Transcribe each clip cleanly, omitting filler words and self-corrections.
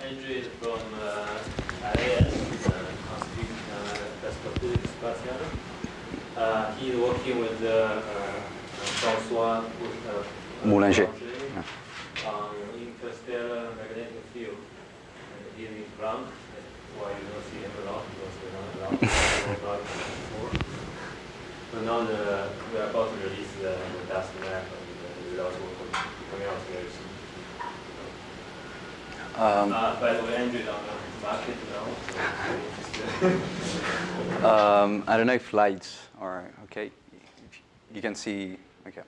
Andrea from AS, Astrophysique, Spatiale. He's working with François Boulanger on interstellar magnetic field. He's in Planck. That's why you don't see him a lot, because we're not allowed to talk about it before. But now we are about to release the dust map, and the results will be coming out very soon. By the way, Andrew on the market now. I don't know if lights are okay. You can see, okay.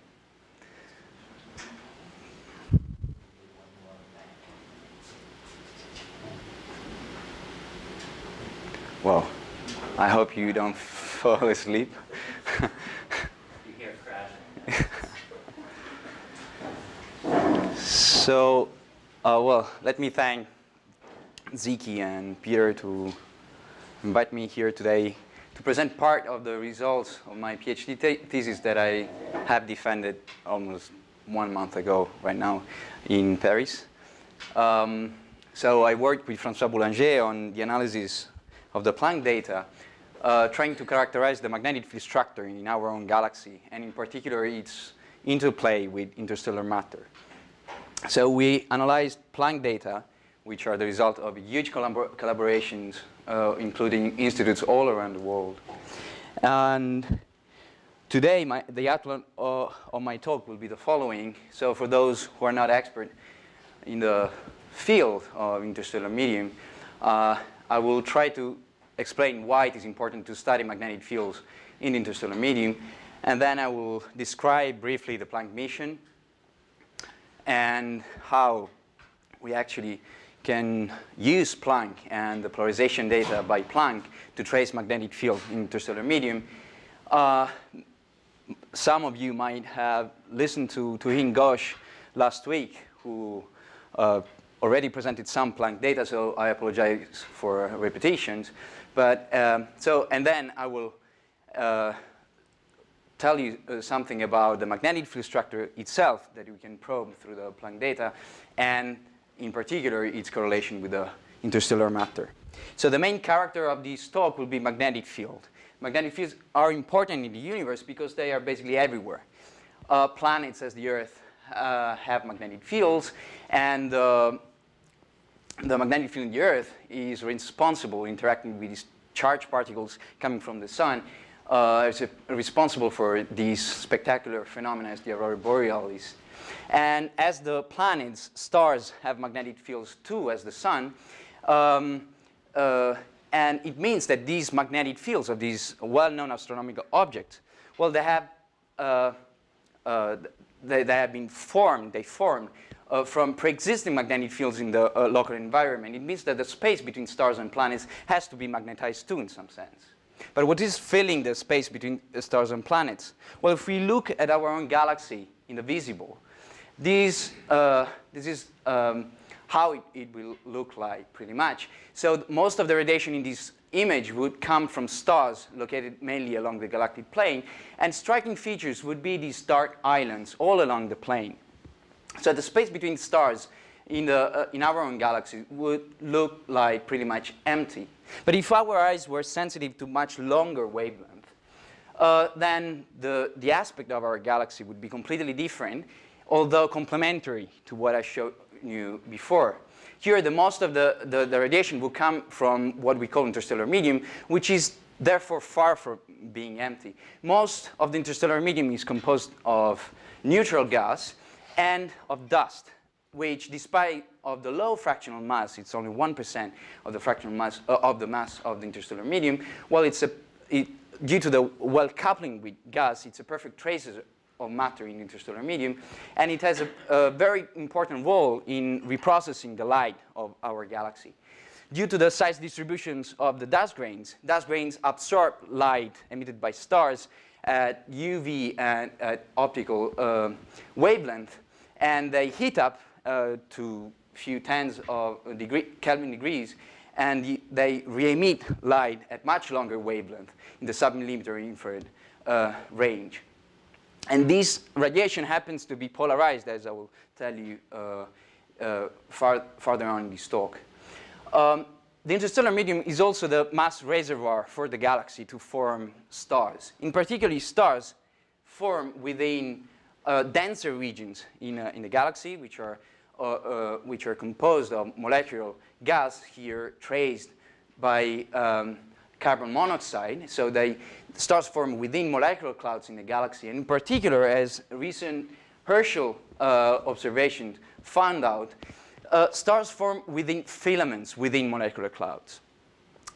Well, I hope you don't fall asleep. You hear crashing. So, well, let me thank Ziki and Peter to invite me here today to present part of the results of my PhD thesis that I have defended almost 1 month ago right now in Paris. So I worked with François Boulanger on the analysis of the Planck data, trying to characterize the magnetic field structure in our own galaxy, and in particular its interplay with interstellar matter. So we analyzed Planck data, which are the result of huge collaborations, including institutes all around the world. And today, the outline of my talk will be the following. So for those who are not expert in the field of interstellar medium, I will try to explain why it is important to study magnetic fields in the interstellar medium. And then I will describe briefly the Planck mission and how we actually can use Planck and the polarization data by Planck to trace magnetic field in interstellar medium. Some of you might have listened to Tuhin Ghosh last week, who already presented some Planck data, so I apologize for repetitions. But and then I will tell you something about the magnetic field structure itself that we can probe through the Planck data, and in particular its correlation with the interstellar matter. So the main character of this talk will be magnetic field. Magnetic fields are important in the universe because they are basically everywhere. Planets, as the Earth, have magnetic fields, and the magnetic field in the Earth is responsible, interacting with these charged particles coming from the sun, is responsible for these spectacular phenomena as the aurora borealis. And as the planets, stars have magnetic fields too, as the sun, and it means that these magnetic fields of these well-known astronomical objects, well, they have been formed. They formed from pre-existing magnetic fields in the local environment. It means that the space between stars and planets has to be magnetized too, in some sense. But what is filling the space between the stars and planets? Well, if we look at our own galaxy in the visible, this is how it will look like, pretty much. So most of the radiation in this image would come from stars located mainly along the galactic plane, and striking features would be these dark islands all along the plane. So the space between stars in our own galaxy would look like pretty much empty. But if our eyes were sensitive to much longer wavelength, then the aspect of our galaxy would be completely different, although complementary to what I showed you before. Here, the most of the radiation will come from what we call interstellar medium, which is therefore far from being empty. Most of the interstellar medium is composed of neutral gas and of dust, which, despite of the low fractional mass, it's only 1% of the fractional mass of the mass of the interstellar medium. Well, due to the well coupling with gas, it's a perfect tracer of matter in interstellar medium, and it has a very important role in reprocessing the light of our galaxy. Due to the size distributions of the dust grains absorb light emitted by stars at UV and at optical wavelength, and they heat up to a few tens of Kelvin degrees, and they re-emit light at much longer wavelength in the sub-millimeter infrared range. And this radiation happens to be polarized, as I will tell you farther on in this talk. The interstellar medium is also the mass reservoir for the galaxy to form stars. In particular, stars form within denser regions in the galaxy, which are composed of molecular gas here traced by carbon monoxide. So stars form within molecular clouds in the galaxy. And in particular, as recent Herschel observations found out, stars form within filaments within molecular clouds.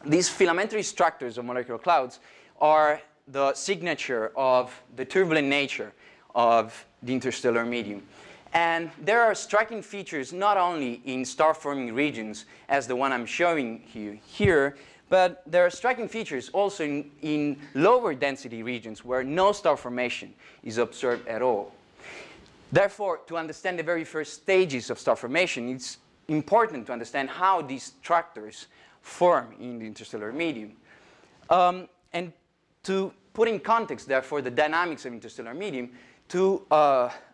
These filamentary structures of molecular clouds are the signature of the turbulent nature of the interstellar medium. And there are striking features not only in star-forming regions, as the one I'm showing you here, but there are striking features also in lower density regions where no star formation is observed at all. Therefore, to understand the very first stages of star formation, it's important to understand how these structures form in the interstellar medium. And to put in context, therefore, the dynamics of interstellar medium, to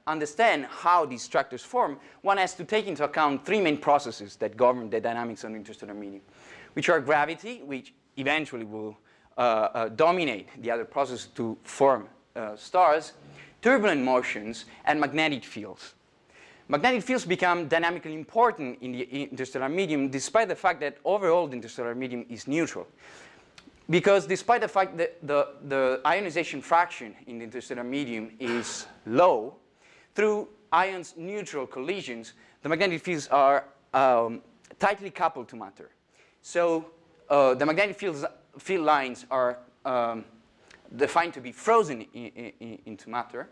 understand how these structures form, one has to take into account three main processes that govern the dynamics of the interstellar medium, which are gravity, which eventually will dominate the other processes to form stars, turbulent motions, and magnetic fields. Magnetic fields become dynamically important in the interstellar medium, despite the fact that overall the interstellar medium is neutral. Because despite the fact that the ionization fraction in the interstellar medium is low, through ions neutral collisions, the magnetic fields are tightly coupled to matter. So the magnetic field lines are defined to be frozen into matter,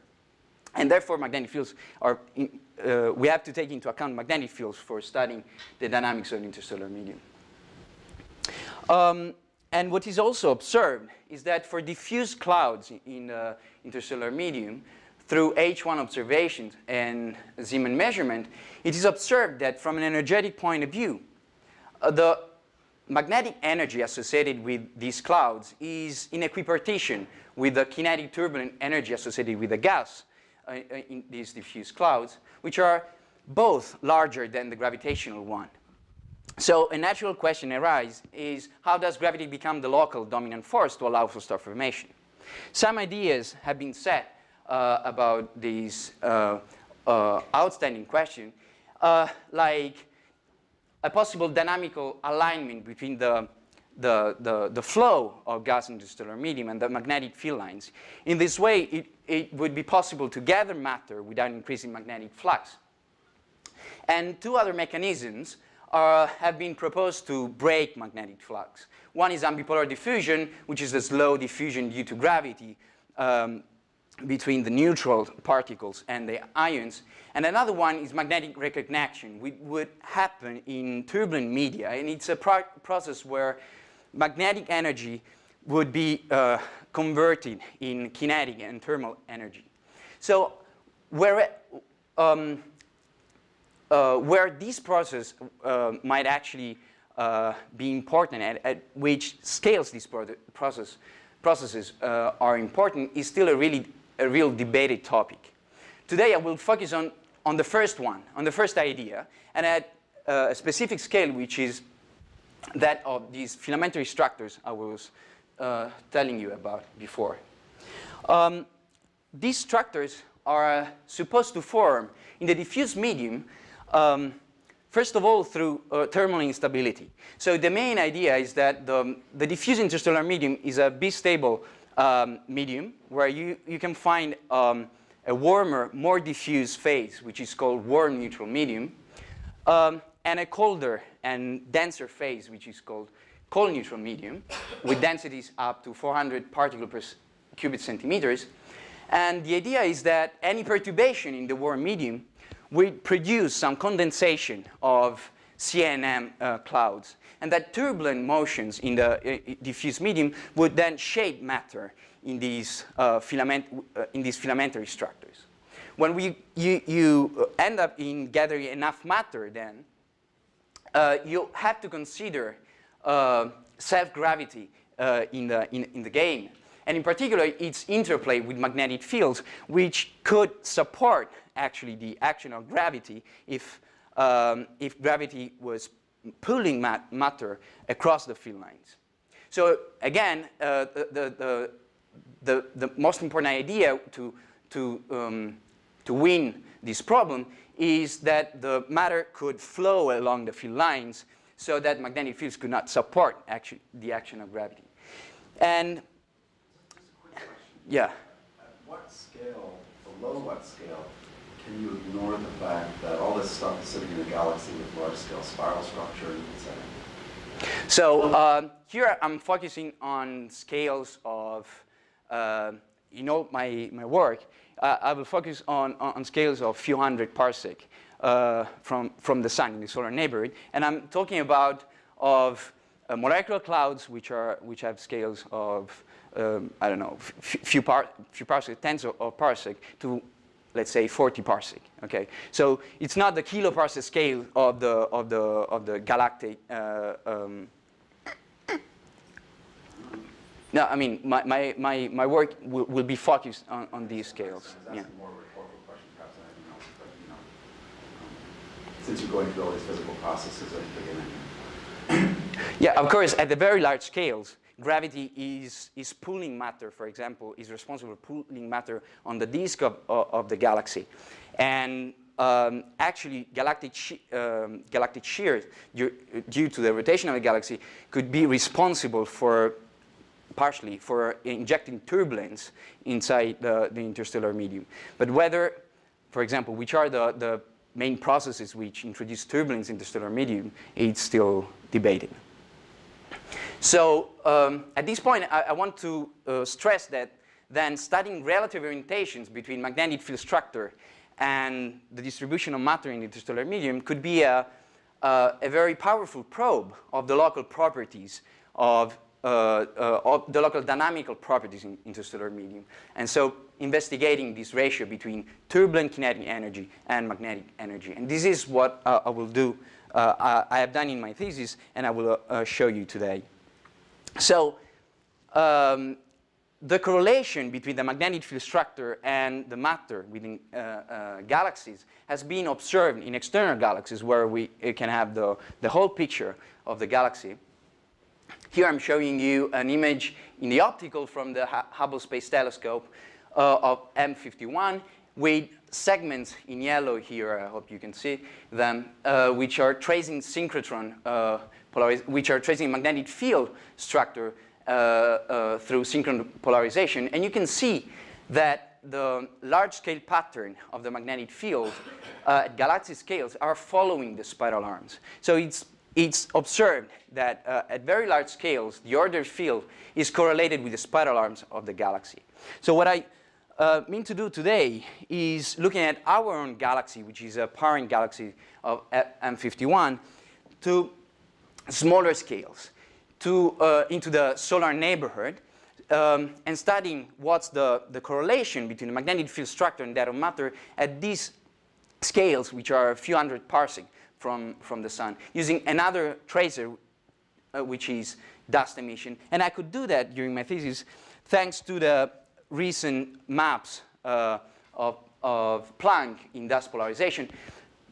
and therefore magnetic fields are, we have to take into account magnetic fields for studying the dynamics of the interstellar medium. And what is also observed is that for diffuse clouds in the interstellar medium, through H1 observations and Zeeman measurement, it is observed that from an energetic point of view, the magnetic energy associated with these clouds is in equipartition with the kinetic turbulent energy associated with the gas in these diffuse clouds, which are both larger than the gravitational one. So a natural question arises is, how does gravity become the local dominant force to allow for star formation? Some ideas have been set about this outstanding question, like a possible dynamical alignment between the flow of gas in the interstellar medium and the magnetic field lines. In this way, it would be possible to gather matter without increasing magnetic flux. And two other mechanisms have been proposed to break magnetic flux. One is ambipolar diffusion, which is the slow diffusion due to gravity between the neutral particles and the ions. And another one is magnetic reconnection, which would happen in turbulent media. And it's a process where magnetic energy would be converted in kinetic and thermal energy. So where this process might actually be important, at which scales these processes are important, is still a real debated topic. Today I will focus on the first one, on the first idea, and at a specific scale, which is that of these filamentary structures I was telling you about before. These structures are supposed to form in the diffuse medium, first of all, through thermal instability. So the main idea is that the diffuse interstellar medium is a bistable medium where you can find a warmer, more diffuse phase, which is called warm neutral medium, and a colder and denser phase, which is called cold neutral medium, with densities up to 400 particles per cubic centimeters. And the idea is that any perturbation in the warm medium will produce some condensation of CNM clouds, and that turbulent motions in the diffuse medium would then shape matter in these filamentary structures. When you end up in gathering enough matter, then you have to consider self-gravity in the game, and in particular its interplay with magnetic fields, which could support actually the action of gravity if gravity was pulling matter across the field lines. So again, the most important idea to win this problem is that the matter could flow along the field lines so that magnetic fields could not support the action of gravity. And just a quick question. Yeah. At what scale, below what scale, can you ignore the fact that all this stuff is sitting in a galaxy with large-scale spiral structure and etc.? So here I'm focusing on scales of, you know, my work. I will focus on scales of few hundred parsec from the sun in the solar neighborhood, and I'm talking about molecular clouds which have scales of I don't know, few parsec, tens of parsec to, let's say, 40 parsec. Okay, so it's not the kiloparsec scale of the galactic. No, I mean my work will be focused on these scales. Yeah. More rhetorical question, perhaps, than anything else, but you know, since you're going through all these physical processes at the beginning. Yeah, of course, at the very large scales, gravity is pulling matter, for example, is responsible for pulling matter on the disk of the galaxy. And actually, galactic shear, due to the rotation of the galaxy, could be responsible partially for injecting turbulence inside the interstellar medium. But whether, for example, which are the main processes which introduce turbulence in the stellar medium, it's still debated. So at this point, I want to stress that then studying relative orientations between magnetic field structure and the distribution of matter in the interstellar medium could be a very powerful probe of the local properties of the local dynamical properties in interstellar medium. And so investigating this ratio between turbulent kinetic energy and magnetic energy. And this is what I will do, I have done in my thesis, and I will show you today. So the correlation between the magnetic field structure and the matter within galaxies has been observed in external galaxies where we can have the whole picture of the galaxy. Here I'm showing you an image in the optical from the Hubble Space Telescope of M51 with segments in yellow here, I hope you can see them, which are tracing synchrotron, which are tracing magnetic field structure through synchron polarization. And you can see that the large-scale pattern of the magnetic field at galaxy scales are following the spiral arms. So it's observed that at very large scales, the ordered field is correlated with the spiral arms of the galaxy. So what I mean to do today is looking at our own galaxy, which is a parent galaxy of M51, to smaller scales, into the solar neighborhood, and studying what's the correlation between the magnetic field structure and that of matter at these scales, which are a few hundred parsec from the sun, using another tracer, which is dust emission. And I could do that during my thesis thanks to the recent maps of Planck in dust polarization.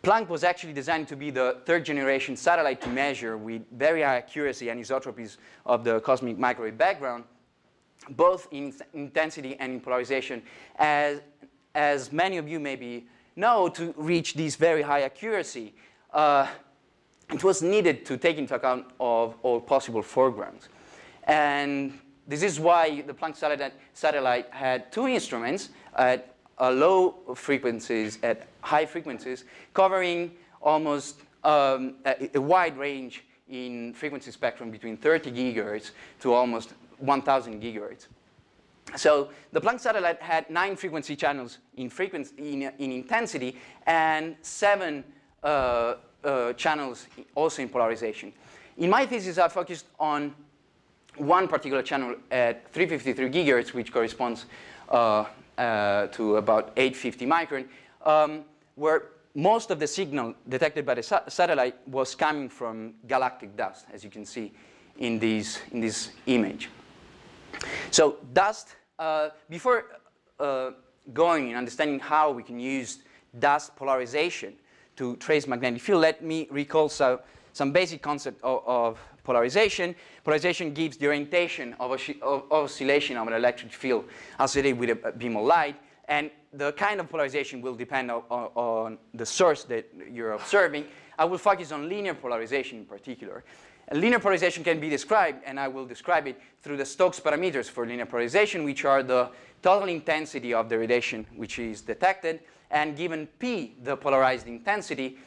Planck was actually designed to be the third-generation satellite to measure with very high accuracy anisotropies of the cosmic microwave background, both in intensity and in polarization. As many of you maybe know, to reach this very high accuracy, it was needed to take into account of all possible foregrounds. And this is why the Planck satellite had two instruments at low frequencies, at high frequencies, covering almost a wide range in frequency spectrum between 30 gigahertz to almost 1,000 gigahertz. So the Planck satellite had 9 frequency channels in intensity and 7 channels also in polarization. In my thesis, I focused on one particular channel at 353 gigahertz, which corresponds to about 850 micron, where most of the signal detected by the satellite was coming from galactic dust, as you can see in this image. So dust, before going and understanding how we can use dust polarization to trace magnetic field, let me recall some basic concept of polarization. Polarization gives the orientation of oscillation of an electric field associated with a beam of light. And the kind of polarization will depend on the source that you're observing. I will focus on linear polarization in particular. And linear polarization can be described, and I will describe it through the Stokes parameters for linear polarization, which are the total intensity of the radiation which is detected, and given P, the polarized intensity,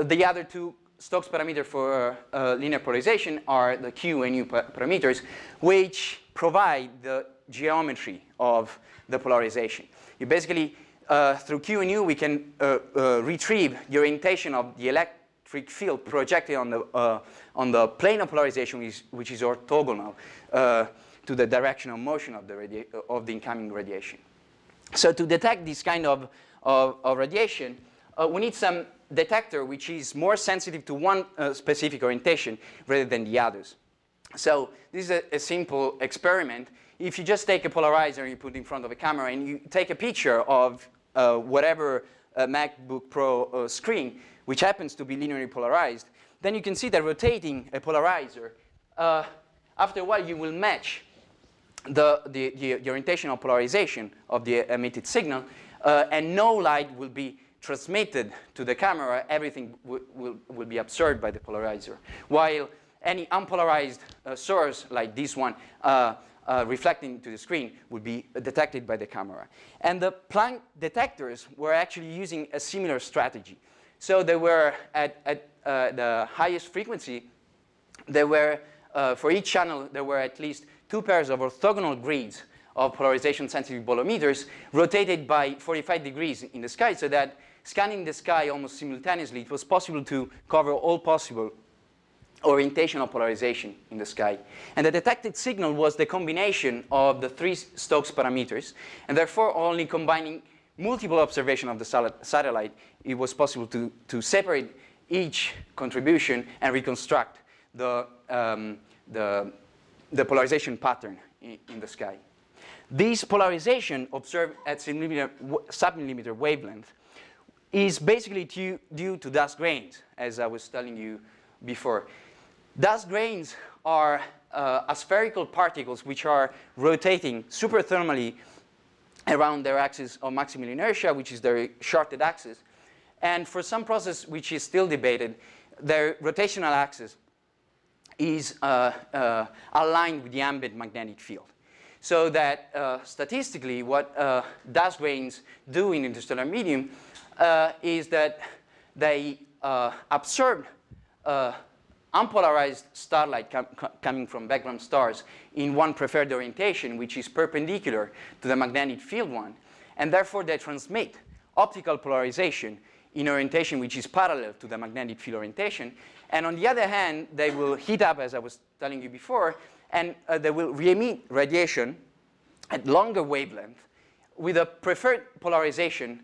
the other two Stokes parameters for linear polarization are the Q and U parameters, which provide the geometry of the polarization. You basically, through Q and U, we can retrieve the orientation of the electric field projected on the plane of polarization, which is orthogonal to the direction of motion of the incoming radiation. So to detect this kind of radiation, we need some detector which is more sensitive to one specific orientation rather than the others. So this is a simple experiment. If you just take a polarizer and you put it in front of a camera and you take a picture of whatever MacBook Pro screen, which happens to be linearly polarized, then you can see that rotating a polarizer, after a while you will match the orientation of polarization of the emitted signal, and no light will be transmitted to the camera. Everything will be absorbed by the polarizer, while any unpolarized source like this one reflecting to the screen would be detected by the camera. And the Planck detectors were actually using a similar strategy. So they were at the highest frequency. They were, for each channel, there were at least 2 pairs of orthogonal grids of polarization sensitive bolometers rotated by 45 degrees in the sky, so that scanning the sky almost simultaneously, it was possible to cover all possible orientation of polarization in the sky. And the detected signal was the combination of the 3 Stokes parameters, and therefore only combining multiple observations of the satellite, it was possible to separate each contribution and reconstruct the polarization pattern in the sky. This polarization observed at sub-millimeter wavelength is basically due to dust grains, as I was telling you before. Dust grains are aspherical particles which are rotating superthermally around their axis of maximal inertia, which is their shorted axis. And for some process which is still debated, their rotational axis is aligned with the ambient magnetic field. So that statistically, what dust grains do in interstellar medium is that they absorb unpolarized starlight coming from background stars in one preferred orientation, which is perpendicular to the magnetic field one. And therefore, they transmit optical polarization in orientation which is parallel to the magnetic field orientation. And on the other hand, they will heat up, as I was telling you before, and they will re-emit radiation at longer wavelength with a preferred polarization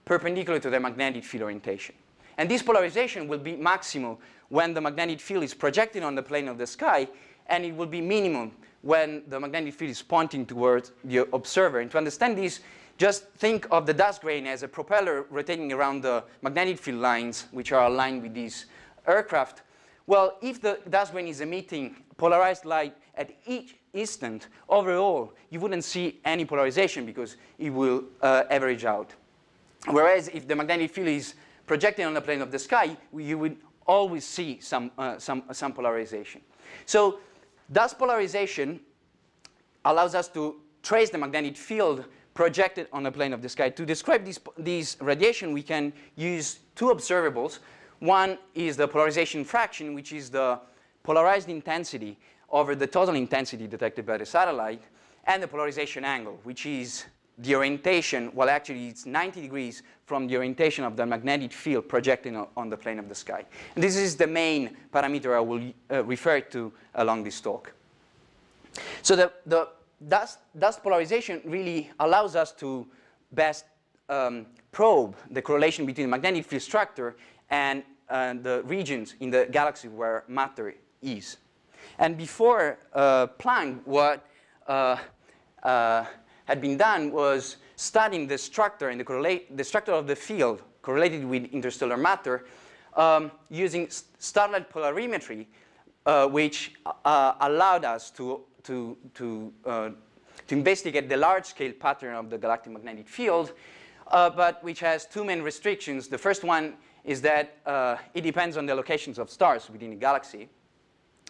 perpendicular to the magnetic field orientation. And this polarization will be maximal when the magnetic field is projected on the plane of the sky, and it will be minimum when the magnetic field is pointing towards the observer. And to understand this, just think of the dust grain as a propeller rotating around the magnetic field lines, which are aligned with these aircraft. Well, if the dust grain is emitting polarized light at each instant, overall, you wouldn't see any polarization because it will average out. Whereas if the magnetic field is projected on the plane of the sky, you would always see some polarization. So dust polarization allows us to trace the magnetic field projected on the plane of the sky. To describe this radiation, we can use 2 observables. One is the polarization fraction, which is the polarized intensity over the total intensity detected by the satellite, and the polarization angle, which is the orientation, well, actually it's 90 degrees from the orientation of the magnetic field projecting on the plane of the sky. And this is the main parameter I will refer to along this talk. So the dust polarization really allows us to best probe the correlation between the magnetic field structure and the regions in the galaxy where matter is. And before Planck, what had been done was studying the structure and the structure of the field correlated with interstellar matter using starlight polarimetry, which allowed us to investigate the large-scale pattern of the galactic magnetic field, but which has two main restrictions. The first one is that it depends on the locations of stars within the galaxy,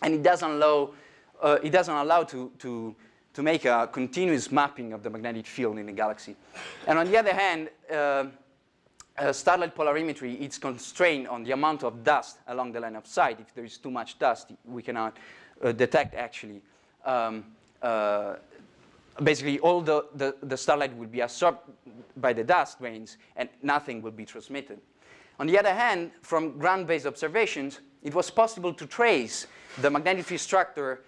and it doesn't allow to make a continuous mapping of the magnetic field in the galaxy. And on the other hand, starlight polarimetry is constrained on the amount of dust along the line of sight. If there is too much dust, we cannot detect actually. Basically, all the starlight will be absorbed by the dust grains, and nothing will be transmitted. On the other hand, from ground-based observations, it was possible to trace the magnetic field structure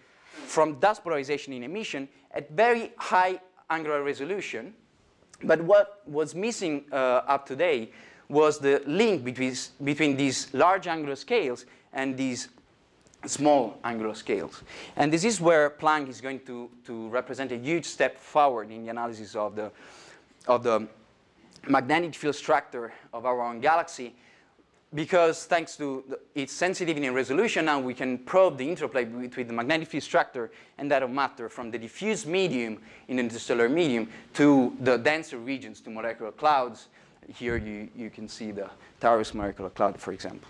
from dust polarization in emission at very high angular resolution. But what was missing up to date was the link between these large angular scales and these small angular scales. And this is where Planck is going to represent a huge step forward in the analysis of the magnetic field structure of our own galaxy, because thanks to its sensitivity and resolution, now we can probe the interplay between the magnetic field structure and that of matter from the diffuse medium in the interstellar medium to the denser regions, to molecular clouds. Here you can see the Taurus molecular cloud, for example.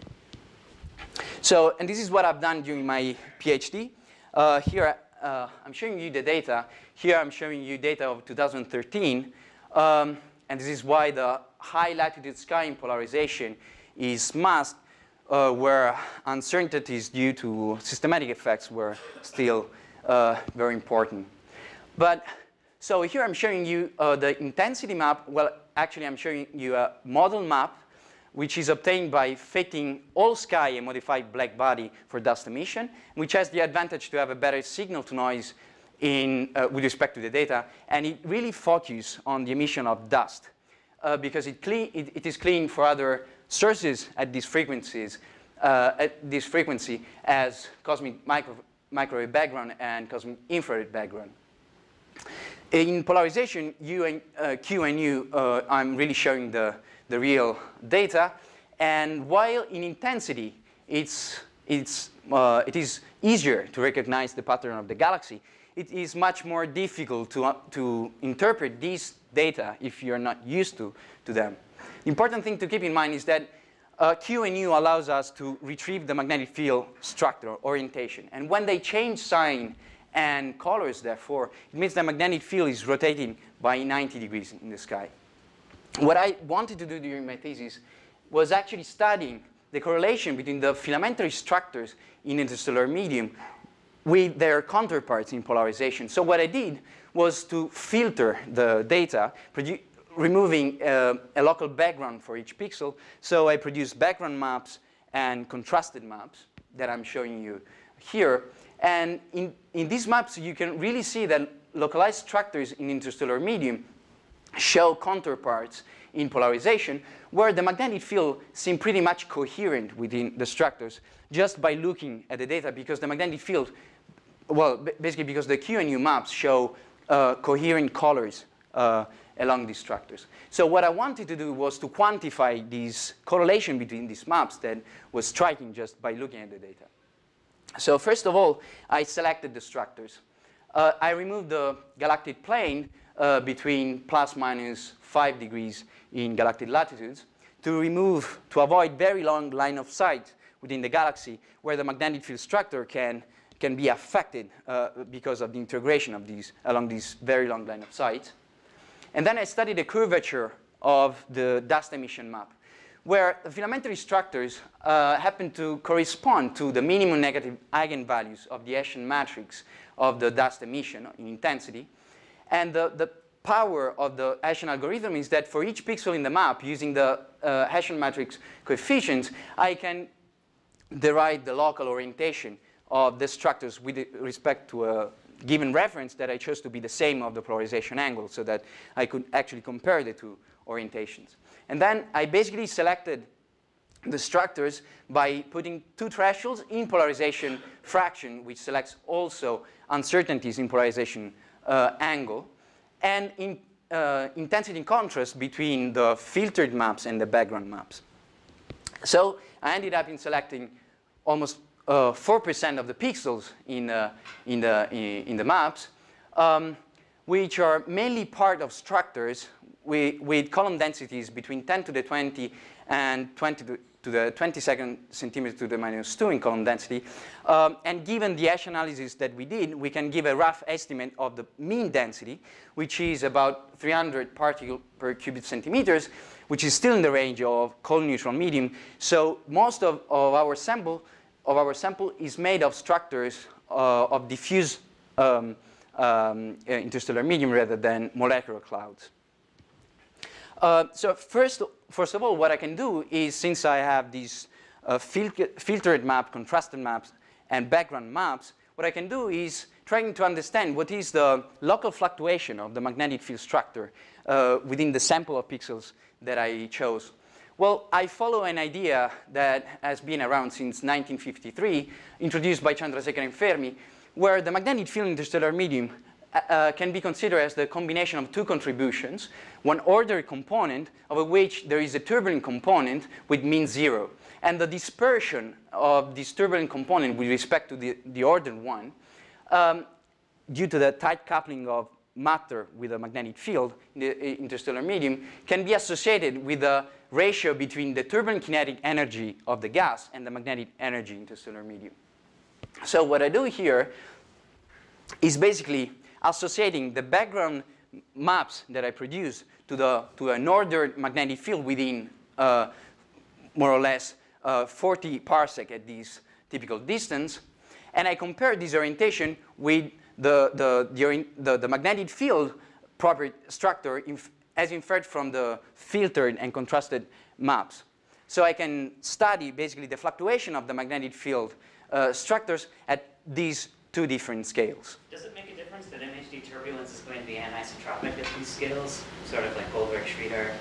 So, and this is what I've done during my PhD. Here I'm showing you the data. Here I'm showing you data of 2013. And this is why the high latitude sky polarization is masked, where uncertainties due to systematic effects were still very important. But so here I'm showing you the intensity map. Well, actually I'm showing you a model map which is obtained by fitting all sky a modified black body for dust emission, which has the advantage to have a better signal to noise with respect to the data, and it really focuses on the emission of dust because it is clean for other sources at these frequencies, at this frequency, as cosmic microwave background and cosmic infrared background. In polarization, Q and U, I'm really showing the real data, and while in intensity it is easier to recognize the pattern of the galaxy, it is much more difficult to interpret these data if you're not used to them. The important thing to keep in mind is that Q and U allows us to retrieve the magnetic field structure, orientation. And when they change sign and colors, therefore, it means the magnetic field is rotating by 90 degrees in the sky. What I wanted to do during my thesis was actually studying the correlation between the filamentary structures in interstellar medium with their counterparts in polarization. So what I did was to filter the data, removing a local background for each pixel. So I produced background maps and contrasted maps that I'm showing you here. And in these maps, you can really see that localized structures in interstellar medium show counterparts in polarization, where the magnetic field seems pretty much coherent within the structures just by looking at the data, because the magnetic field, well, basically because the Q and U maps show coherent colors along these structures. So what I wanted to do was to quantify this correlation between these maps that was striking just by looking at the data. So first of all, I selected the structures. I removed the galactic plane between plus minus 5 degrees in galactic latitudes to avoid very long line of sight within the galaxy where the magnetic field structure can be affected because of the integration of these along these very long line of sight. And then I studied the curvature of the dust emission map, where the filamentary structures happen to correspond to the minimum negative eigenvalues of the Hessian matrix of the dust emission in intensity. And the power of the Hessian algorithm is that for each pixel in the map, using the Hessian matrix coefficients, I can derive the local orientation of the structures with respect to a given reference that I chose to be the same of the polarization angle, so that I could actually compare the two orientations. And then I basically selected the structures by putting two thresholds in polarization fraction, which selects also uncertainties in polarization angle, and in intensity and contrast between the filtered maps and the background maps. So I ended up in selecting almost 4% of the pixels in the maps, which are mainly part of structures with column densities between 10 to the 20 and 20 to the 22nd centimeter to the minus 2 in column density. And given the hash analysis that we did, we can give a rough estimate of the mean density, which is about 300 particles per cubic centimeters, which is still in the range of column neutral medium. So most of our sample is made of structures of diffuse interstellar medium rather than molecular clouds. So first of all, what I can do is, since I have these filtered maps, contrasted maps, and background maps, what I can do is trying to understand what is the local fluctuation of the magnetic field structure within the sample of pixels that I chose. Well, I follow an idea that has been around since 1953, introduced by Chandrasekhar and Fermi, where the magnetic field interstellar medium can be considered as the combination of two contributions, one ordered component, of which there is a turbulent component with mean 0. And the dispersion of this turbulent component with respect to the ordered one, due to the tight coupling of matter with a magnetic field in the interstellar medium, can be associated with the ratio between the turbulent kinetic energy of the gas and the magnetic energy in interstellar medium. So what I do here is basically associating the background maps that I produce to an ordered magnetic field within more or less 40 parsec at this typical distance, and I compare this orientation with the magnetic field property structure as inferred from the filtered and contrasted maps. So I can study basically the fluctuation of the magnetic field structures at these two different scales. Does it make a difference that MHD turbulence is going to be anisotropic at these scales? Sort of like Goldberg-Schroeder,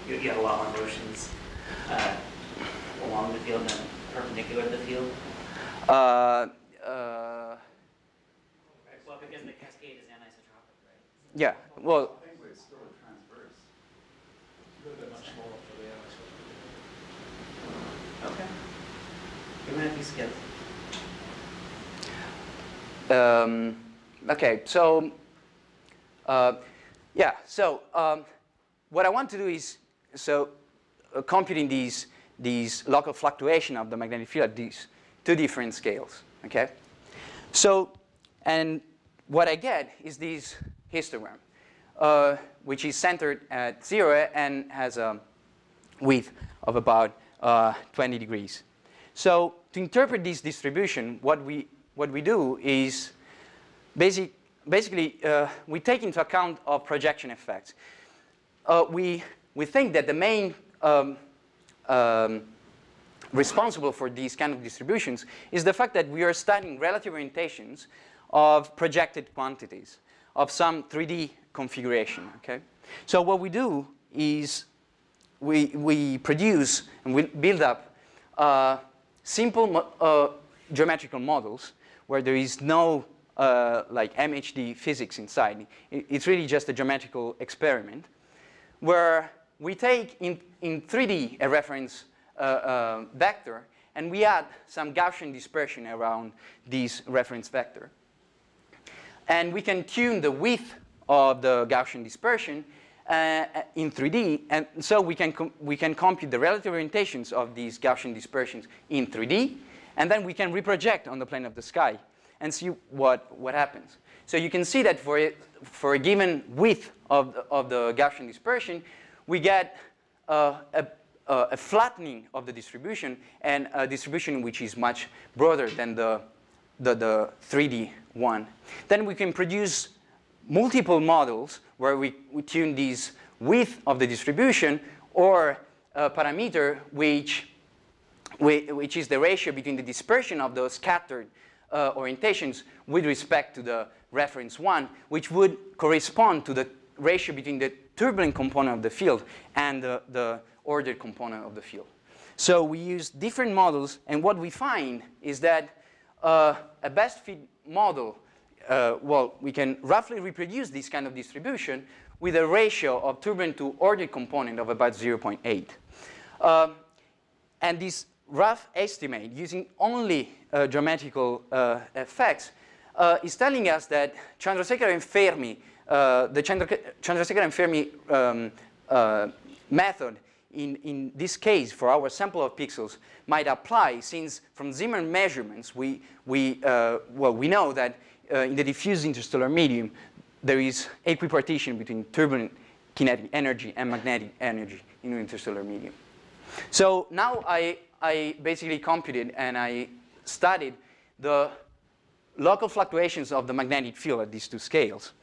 you have a lot more motions along the field than perpendicular to the field? Well, because the cascade is anisotropic, right? Yeah, well, I think it's still a transverse. A little bit much smaller for the Okay. Given at these scales. Okay, so yeah, so what I want to do is computing these local fluctuation of the magnetic field at these two different scales. Okay, so and what I get is this histogram, which is centered at 0 and has a width of about 20 degrees. So to interpret this distribution, what we do is basically we take into account of projection effects. We think that the main responsible for these kind of distributions is the fact that we are studying relative orientations of projected quantities of some 3D configuration. Okay, so what we do is we produce and we build up simple geometrical models where there is no like MHD physics inside. It's really just a geometrical experiment where we take in 3D a reference vector and we add some Gaussian dispersion around this reference vector. And we can tune the width of the Gaussian dispersion in 3D, and so we can compute the relative orientations of these Gaussian dispersions in 3D, and then we can reproject on the plane of the sky and see what happens. So you can see that for a given width of the Gaussian dispersion, we get a flattening of the distribution and a distribution which is much broader than the 3D one. Then we can produce multiple models where we tune this width of the distribution or a parameter which is the ratio between the dispersion of those scattered orientations with respect to the reference one, which would correspond to the ratio between the turbulent component of the field and the ordered component of the field. So we use different models, and what we find is that a best fit model, well, we can roughly reproduce this kind of distribution with a ratio of turbulent to ordered component of about 0.8. And this rough estimate, using only geometrical effects, is telling us that Chandrasekhar and Fermi, the Chandrasekhar and Fermi method in this case for our sample of pixels might apply, since from Zeeman measurements we know that in the diffuse interstellar medium there is equipartition between turbulent kinetic energy and magnetic energy in the interstellar medium. So now I basically computed and I studied the local fluctuations of the magnetic field at these two scales.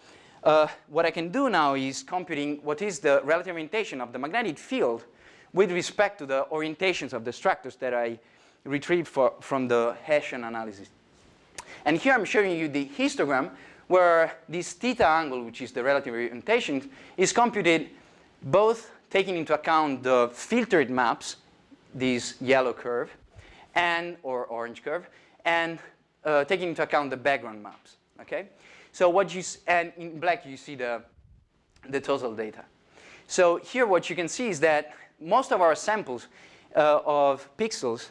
What I can do now is computing what is the relative orientation of the magnetic field with respect to the orientations of the structures that I retrieved from the Hessian analysis. And here I'm showing you the histogram where this theta angle, which is the relative orientation, is computed both taking into account the filtered maps, this yellow curve, or orange curve, and taking into account the background maps. Okay? So what you and in black you see the total data. So here what you can see is that most of our samples of pixels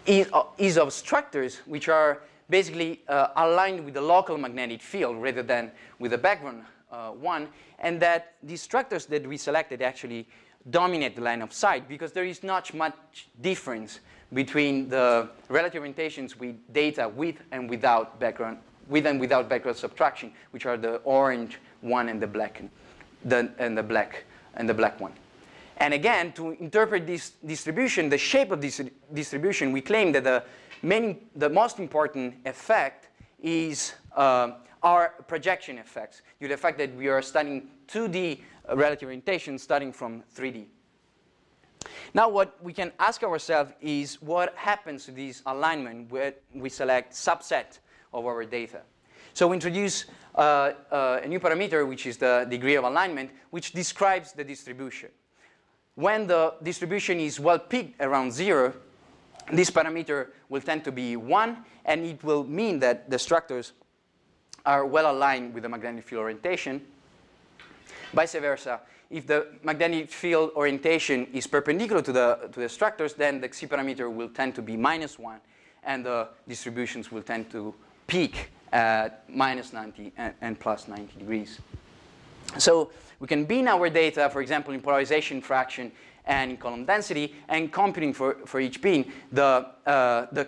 is of structures which are basically aligned with the local magnetic field rather than with the background one, and that these structures that we selected actually dominate the line of sight because there is not much difference between the relative orientations with data with and without background subtraction, which are the orange one and the black one. And again, to interpret this distribution, the shape of this distribution, we claim that the most important effect is our projection effects, due to the fact that we are studying 2D relative orientation starting from 3D. Now what we can ask ourselves is what happens to this alignment when we select subset of our data. So we introduce a new parameter, which is the degree of alignment, which describes the distribution. When the distribution is well peaked around 0, this parameter will tend to be 1, and it will mean that the structures are well aligned with the magnetic field orientation. Vice versa, if the magnetic field orientation is perpendicular to the structures, then the Xi parameter will tend to be -1, and the distributions will tend to peak at -90 and +90 degrees. So we can bin our data, for example, in polarization fraction and in column density, and computing for each bin the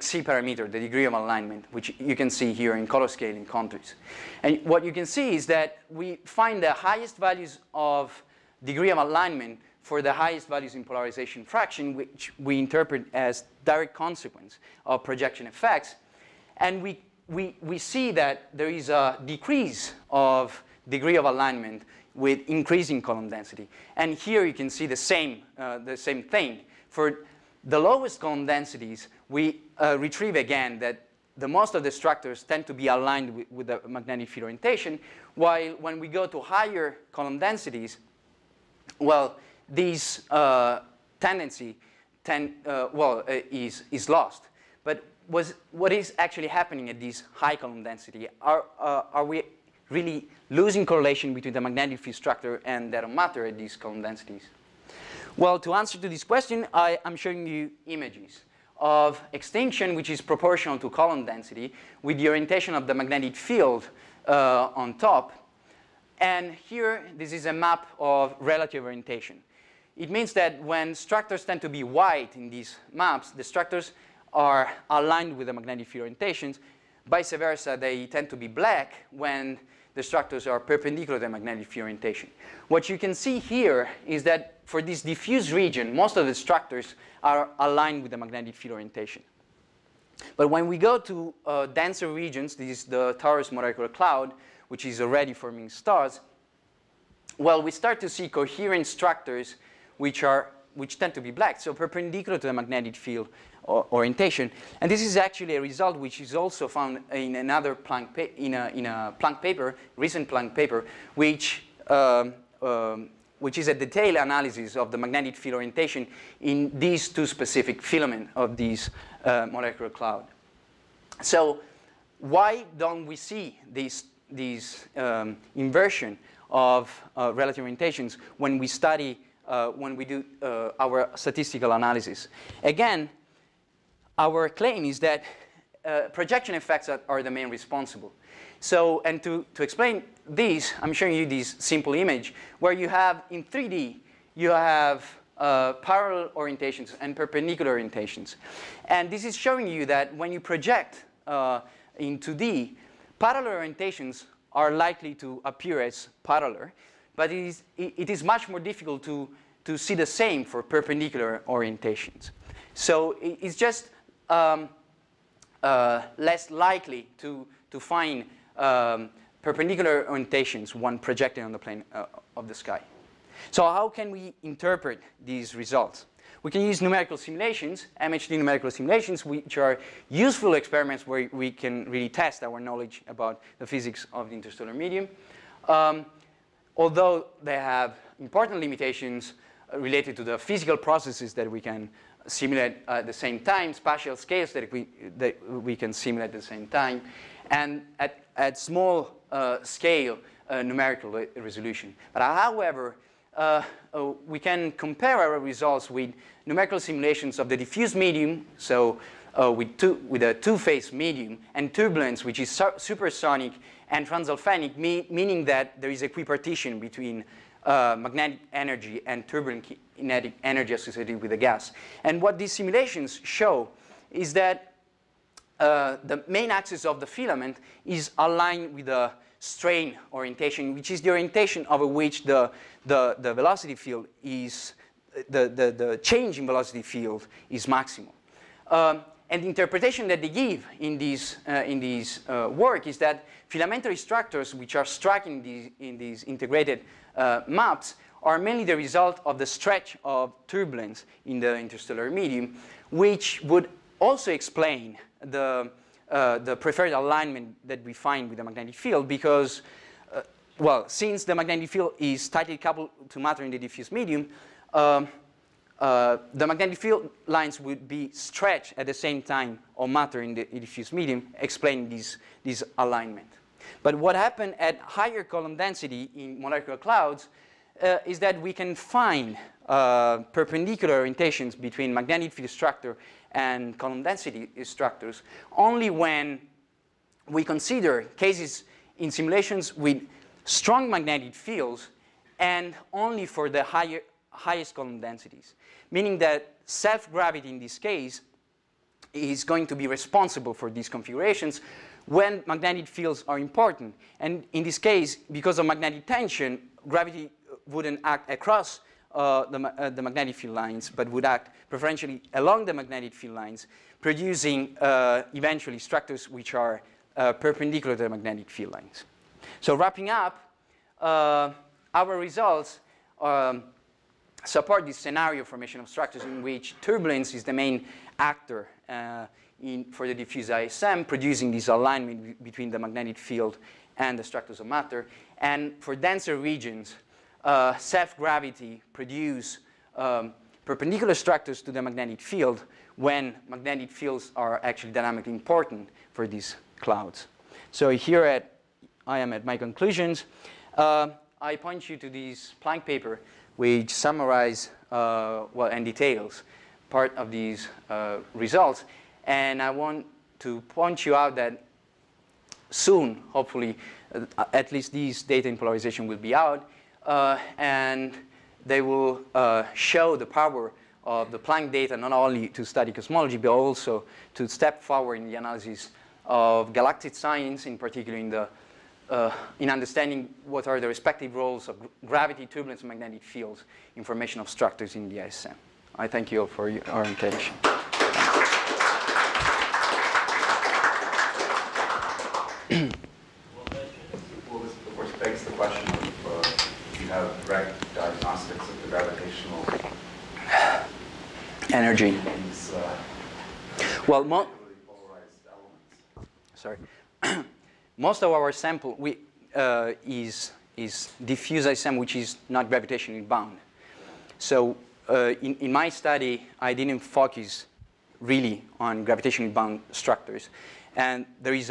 Xi parameter, the degree of alignment, which you can see here in color scale in contours. And what you can see is that we find the highest values of degree of alignment for the highest values in polarization fraction, which we interpret as direct consequence of projection effects. And we see that there is a decrease of degree of alignment with increasing column density. And here you can see the same thing. For the lowest column densities, we retrieve again that the most of the structures tend to be aligned with the magnetic field orientation, while when we go to higher column densities, well, this tendency is lost. But what is actually happening at this high column density? Are we really losing correlation between the magnetic field structure and that of matter at these column densities? Well, to answer to this question, I am showing you images of extinction, which is proportional to column density, with the orientation of the magnetic field on top. And here, this is a map of relative orientation. It means that when structures tend to be white in these maps, the structures are aligned with the magnetic field orientations. Vice versa, they tend to be black when the structures are perpendicular to the magnetic field orientation. What you can see here is that for this diffuse region, most of the structures are aligned with the magnetic field orientation. But when we go to denser regions, this is the Taurus molecular cloud, which is already forming stars, well, we start to see coherent structures which tend to be black, so perpendicular to the magnetic field orientation. And this is actually a result which is also found in another Planck Planck paper, recent Planck paper, which is a detailed analysis of the magnetic field orientation in these two specific filaments of this molecular cloud. So why don't we see this inversion of relative orientations when we study, when we do our statistical analysis. Again, our claim is that projection effects are the main responsible. So, and to explain this, I'm showing you this simple image where you have, in 3D, you have parallel orientations and perpendicular orientations. And this is showing you that when you project in 2D, parallel orientations are likely to appear as parallel, but it is much more difficult to see the same for perpendicular orientations. So it's just less likely to find perpendicular orientations when projected on the plane of the sky. So how can we interpret these results? We can use numerical simulations, MHD numerical simulations, which are useful experiments where we can really test our knowledge about the physics of the interstellar medium. Although they have important limitations related to the physical processes that we can simulate at the same time, spatial scales that we can simulate at the same time, and at small scale numerical resolution. But however, we can compare our results with numerical simulations of the diffuse medium, so with a two-phase medium, and turbulence, which is supersonic, and transalphanic, meaning that there is equipartition between magnetic energy and turbulent kinetic energy associated with the gas. And what these simulations show is that the main axis of the filament is aligned with the strain orientation, which is the orientation over which the velocity field is, the change in velocity field is maximal. And the interpretation that they give in this work is that filamentary structures which are struck in these integrated maps are mainly the result of the stretch of turbulence in the interstellar medium, which would also explain the preferred alignment that we find with the magnetic field because, well, since the magnetic field is tightly coupled to matter in the diffuse medium, the magnetic field lines would be stretched at the same time of matter in the diffuse medium, explaining this alignment. But what happened at higher column density in molecular clouds is that we can find perpendicular orientations between magnetic field structure and column density structures only when we consider cases in simulations with strong magnetic fields and only for the highest column densities, meaning that self-gravity in this case is going to be responsible for these configurations when magnetic fields are important. And in this case, because of magnetic tension, gravity wouldn't act across the magnetic field lines, but would act preferentially along the magnetic field lines, producing eventually structures which are perpendicular to the magnetic field lines. So wrapping up, our results support this scenario formation of structures in which turbulence is the main actor for the diffuse ISM, producing this alignment between the magnetic field and the structures of matter. And for denser regions, self-gravity produce perpendicular structures to the magnetic field when magnetic fields are actually dynamically important for these clouds. So here I am at my conclusions. I point you to this Planck paper which summarize and details part of these results. And I want to point you out that soon, hopefully, at least these data in polarization will be out, and they will show the power of the Planck data not only to study cosmology, but also to step forward in the analysis of galactic science, in particular in understanding what are the respective roles of gravity, turbulence, and magnetic fields in formation of structures in the ISM. I thank you all for your attention. Well, this of course begs the question of you have direct diagnostics of the gravitational energy. These, well, polarized elements. Sorry. Most of our sample is diffuse ISM, which is not gravitationally bound. So in my study, I didn't focus really on gravitationally bound structures. And there is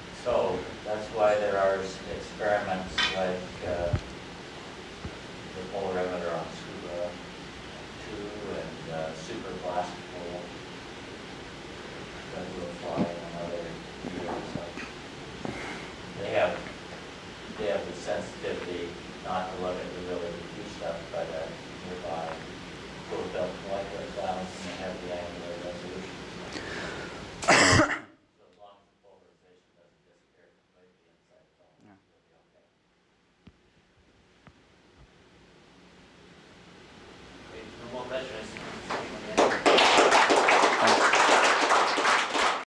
So that's why there are experiments like the polarimeter on